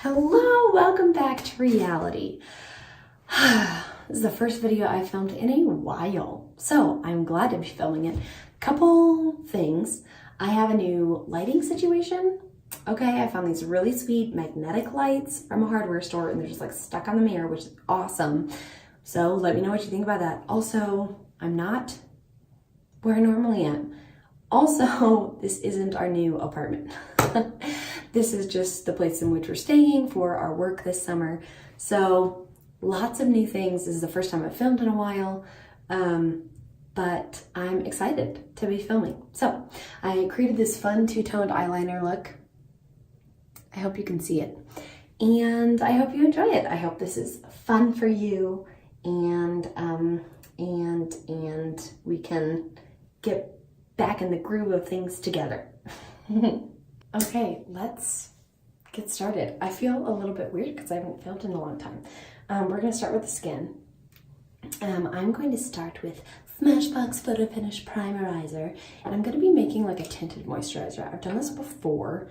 Hello, welcome back to reality. This is the first video I filmed in a while, so I'm glad to be filming it. Couple things. I have a new lighting situation. Okay, I found these really sweet magnetic lights from a hardware store and they're just like stuck on the mirror, which is awesome. So let me know what you think about that. Also, I'm not where I normally am. Also, this isn't our new apartment. This is just the place in which we're staying for our work this summer. So lots of new things. This is the first time I've filmed in a while, but I'm excited to be filming. So I created this fun two-toned eyeliner look. I hope you can see it. And I hope you enjoy it. I hope this is fun for you and we can get back in the groove of things together. Okay, let's get started. I feel a little bit weird because I haven't filmed in a long time. We're gonna start with the skin. I'm going to start with Smashbox Photo Finish Primerizer, and I'm gonna be making like a tinted moisturizer. I've done this before,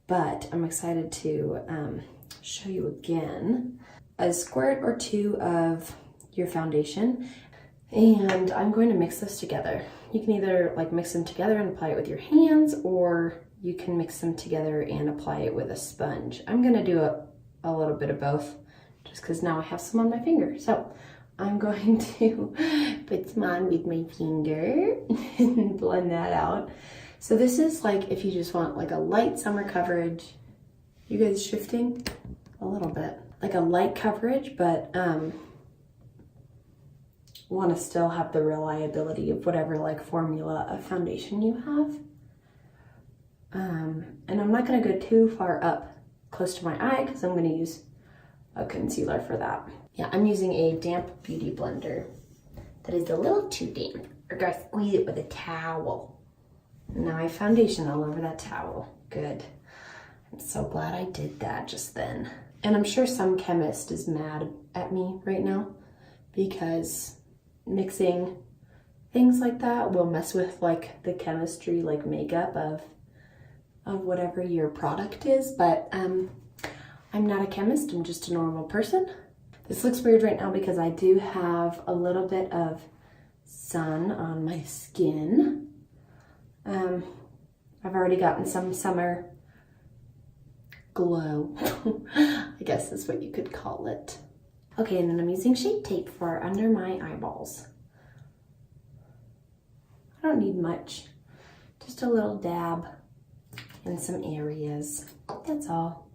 but I'm excited to show you again. A squirt or two of your foundation, and I'm going to mix this together. You can either like mix them together and apply it with your hands, or you can mix them together and apply it with a sponge. I'm gonna do a little bit of both just because now I have some on my finger. So I'm going to put some on with my finger and blend that out. So this is like if you just want like a light summer coverage. You guys shifting a little bit. Like a light coverage, but want to still have the reliability of whatever like formula of foundation you have. And I'm not going to go too far up close to my eye because I'm going to use a concealer for that. Yeah, I'm using a damp beauty blender that is a little too damp. We're going to squeeze it with a towel. Now I have foundation all over that towel. Good. I'm so glad I did that just then. And I'm sure some chemist is mad at me right now because mixing things like that will mess with like the chemistry, like makeup of whatever your product is, but I'm not a chemist, I'm just a normal person. This looks weird right now because I do have a little bit of sun on my skin. I've already gotten some summer glow, I guess that's what you could call it. Okay, and then I'm using Shape Tape for under my eyeballs. I don't need much, just a little dab in some areas, that's all.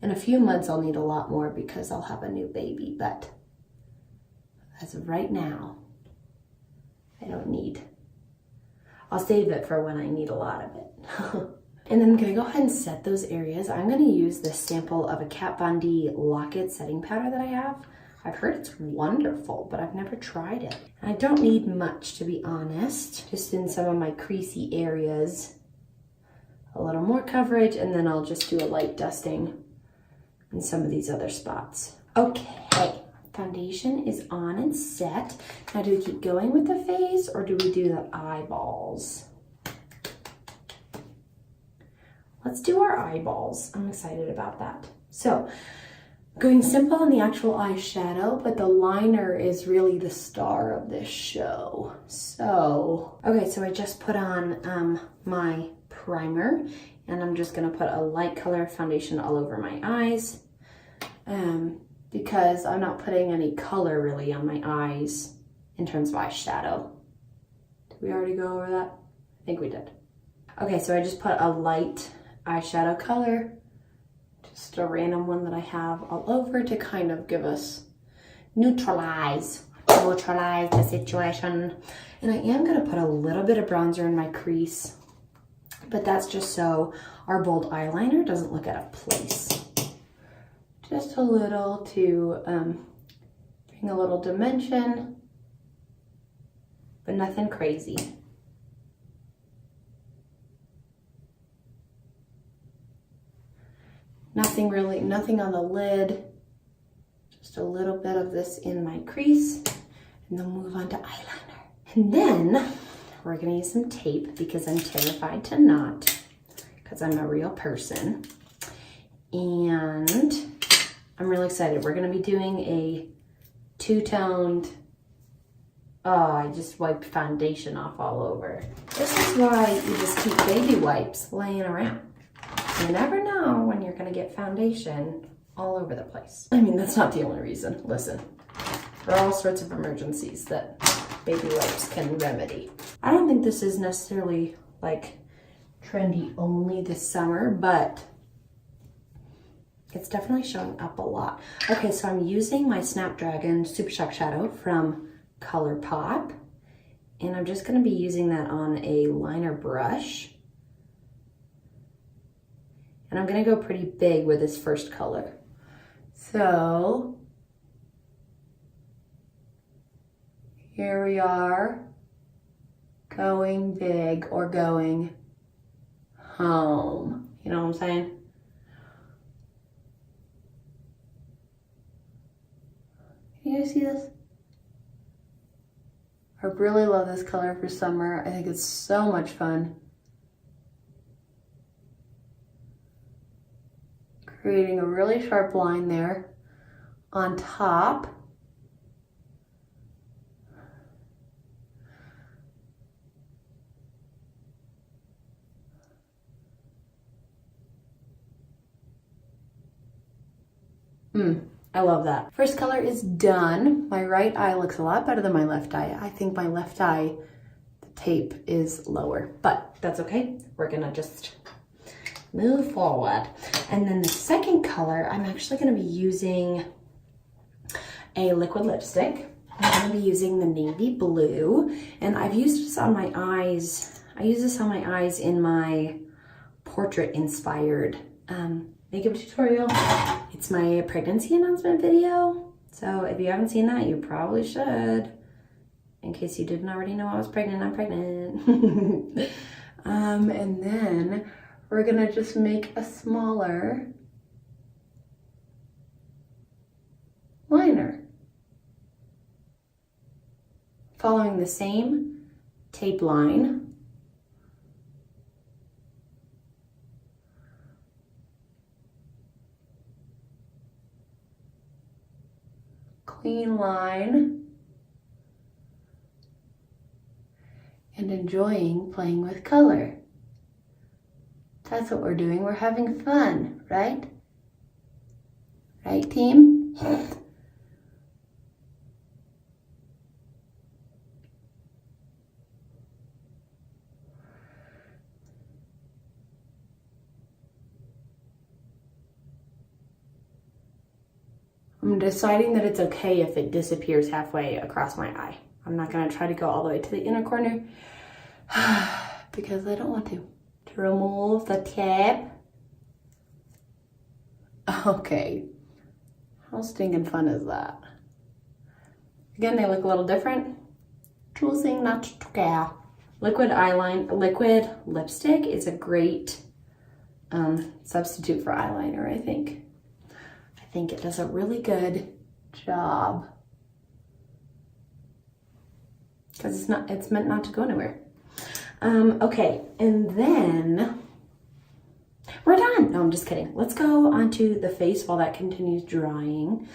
In a few months I'll need a lot more because I'll have a new baby, but as of right now, I don't need. I'll save it for when I need a lot of it. And then I'm gonna go ahead and set those areas. I'm gonna use this sample of a Kat Von D Lock-It setting powder that I have. I've heard it's wonderful, but I've never tried it. I don't need much, to be honest, just in some of my creasy areas. A little more coverage, and then I'll just do a light dusting in some of these other spots. Okay, foundation is on and set. Now do we keep going with the face, or do we do the eyeballs? Let's do our eyeballs. I'm excited about that. So, going simple on the actual eyeshadow, but the liner is really the star of this show. So, okay, so I just put on my primer, and I'm just gonna put a light color foundation all over my eyes because I'm not putting any color really on my eyes in terms of eyeshadow. Did we already go over that? I think we did. Okay, so I just put a light eyeshadow color, just a random one that I have all over to kind of give us neutralize the situation. And I am gonna put a little bit of bronzer in my crease, but that's just so our bold eyeliner doesn't look out of place. Just a little to bring a little dimension, but nothing crazy. Nothing on the lid. Just a little bit of this in my crease, and then move on to eyeliner. And then we're gonna use some tape because I'm terrified to not, because I'm a real person. And I'm really excited. We're going to be doing a two-toned, oh, I just wiped foundation off all over. This is why you just keep baby wipes laying around. You never know when you're going to get foundation all over the place. I mean, that's not the only reason. Listen, there are all sorts of emergencies that baby wipes can remedy. I don't think this is necessarily like trendy only this summer, but it's definitely showing up a lot. Okay, so I'm using my Snapdragon Super Shock Shadow from ColourPop, and I'm just going to be using that on a liner brush. And I'm going to go pretty big with this first color. So here we are, going big or going home. You know what I'm saying? Can you guys see this? I really love this color for summer. I think it's so much fun. Creating a really sharp line there on top. I love that. First color is done. My right eye looks a lot better than my left eye. I think my left eye, the tape is lower, but that's okay. We're gonna just move forward. And then the second color, I'm actually gonna be using a liquid lipstick. I'm gonna be using the navy blue, and I've used this on my eyes. I use this on my eyes in my portrait inspired makeup tutorial. It's my pregnancy announcement video. So if you haven't seen that, you probably should. In case you didn't already know I was pregnant, I'm pregnant. And then we're gonna just make a smaller liner. Following the same tape line. Clean line. And enjoying playing with color. That's what we're doing. We're having fun, right? Right, team? I'm deciding that it's okay if it disappears halfway across my eye. I'm not gonna try to go all the way to the inner corner because I don't want to remove the tip. Okay, how stinking fun is that? Again, they look a little different. Choosing not to care. Liquid lipstick is a great substitute for eyeliner, I think. I think it does a really good job because it's meant not to go anywhere. Okay, and then we're done. No, I'm just kidding. Let's go onto the face while that continues drying.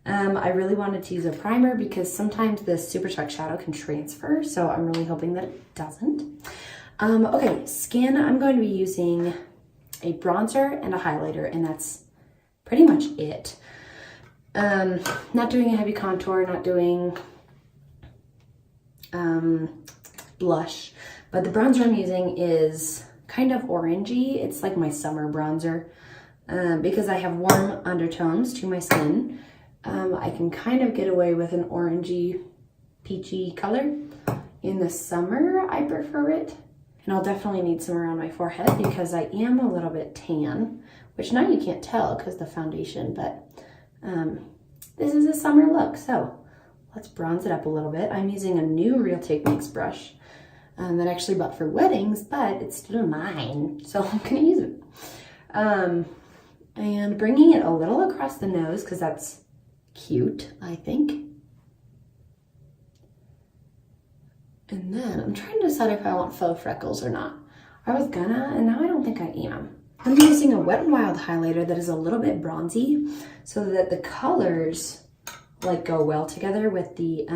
I really wanted to use a primer because sometimes the Super Shock Shadow can transfer, so I'm really hoping that it doesn't. Okay, skin, I'm going to be using a bronzer and a highlighter, and that's pretty much it. Not doing a heavy contour, not doing blush, but the bronzer I'm using is kind of orangey. It's like my summer bronzer because I have warm undertones to my skin. I can kind of get away with an orangey, peachy color. In the summer, I prefer it. And I'll definitely need some around my forehead because I am a little bit tan, which now you can't tell because the foundation, but this is a summer look. So let's bronze it up a little bit. I'm using a new Real Techniques brush that I actually bought for weddings, but it's still mine, so I'm gonna use it. And bringing it a little across the nose because that's cute, I think. And then I'm trying to decide if I want faux freckles or not. I was gonna, and now I don't think I am. I'm using a Wet n Wild highlighter that is a little bit bronzy so that the colors like go well together with the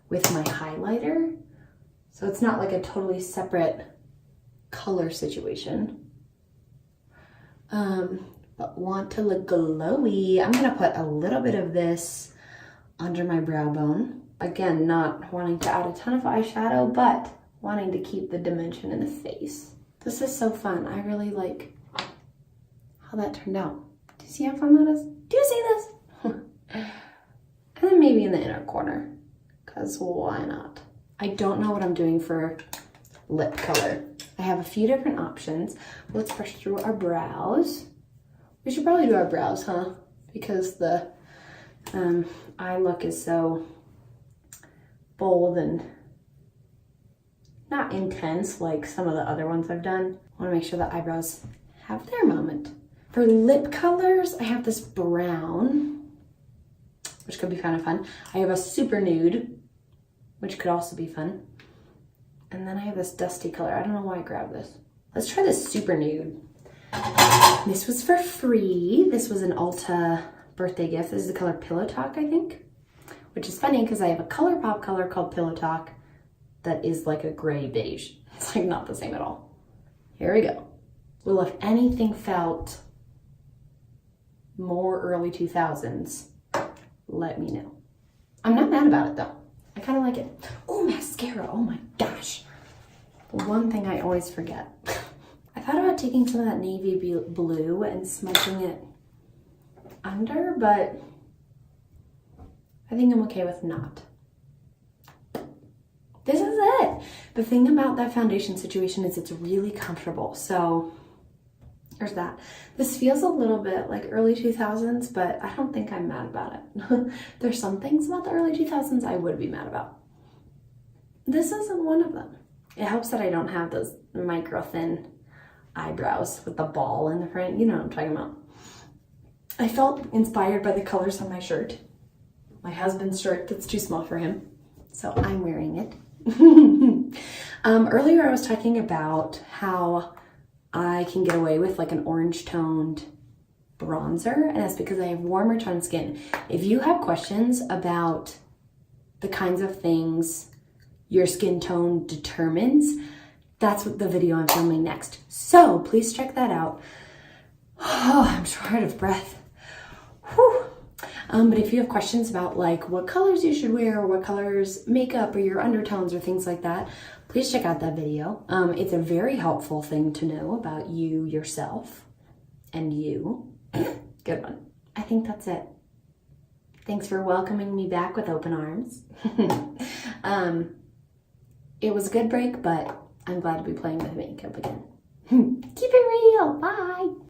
with my highlighter. So it's not like a totally separate color situation. But want to look glowy, I'm gonna put a little bit of this under my brow bone. Again, not wanting to add a ton of eyeshadow, but wanting to keep the dimension in the face. This is so fun. I really like how that turned out. Do you see how fun that is? Do you see this? And then maybe in the inner corner, because why not? I don't know what I'm doing for lip color. I have a few different options. Let's brush through our brows. We should probably do our brows, huh? Because the eye look is so bold and not intense like some of the other ones I've done. I want to make sure the eyebrows have their moment. For lip colors, I have this brown, which could be kind of fun. I have a super nude, which could also be fun. And then I have this dusty color. I don't know why I grabbed this. Let's try this super nude. This was for free. This was an Ulta birthday gift. This is the color Pillow Talk, I think. Which is funny because I have a ColourPop color called Pillow Talk that is like a gray beige. It's like not the same at all. Here we go. Well, if anything felt more early 2000s, let me know. I'm not mad about it though. I kind of like it. Oh, mascara. Oh my gosh. The one thing I always forget. I thought about taking some of that navy blue and smudging it under, but I think I'm okay with not. This is it. The thing about that foundation situation is it's really comfortable. So there's that. This feels a little bit like early 2000s, but I don't think I'm mad about it. There's some things about the early 2000s I would be mad about. This isn't one of them. It helps that I don't have those micro thin eyebrows with the ball in the front. You know what I'm talking about. I felt inspired by the colors on my shirt. My husband's shirt that's too small for him. So I'm wearing it. Earlier I was talking about how I can get away with like an orange toned bronzer, and that's because I have warmer toned skin. If you have questions about the kinds of things your skin tone determines, that's what the video I'm filming next. So please check that out. Oh, I'm short of breath. Whew. But if you have questions about like what colors you should wear or what colors makeup or your undertones or things like that, please check out that video. It's a very helpful thing to know about you, yourself, and you. Good one. I think that's it. Thanks for welcoming me back with open arms. It was a good break, but I'm glad to be playing with makeup again. Keep it real. Bye.